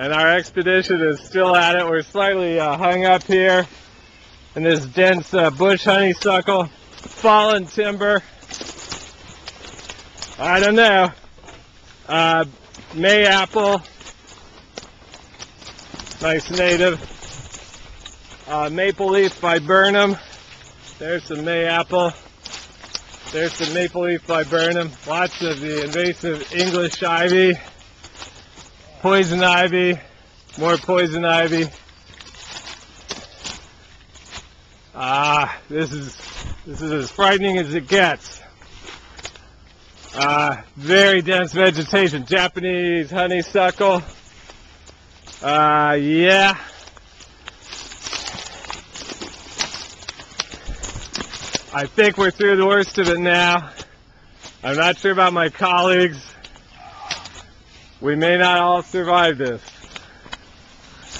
and our expedition is still at it. We're slightly hung up here in this dense bush honeysuckle, fallen timber. I don't know. Mayapple, nice native. Maple leaf viburnum. There's some mayapple. There's some maple leaf viburnum. Lots of the invasive English ivy, poison ivy, more poison ivy. This is as frightening as it gets. Very dense vegetation. Japanese honeysuckle. Yeah. I think we're through the worst of it now. I'm not sure about my colleagues. We may not all survive this.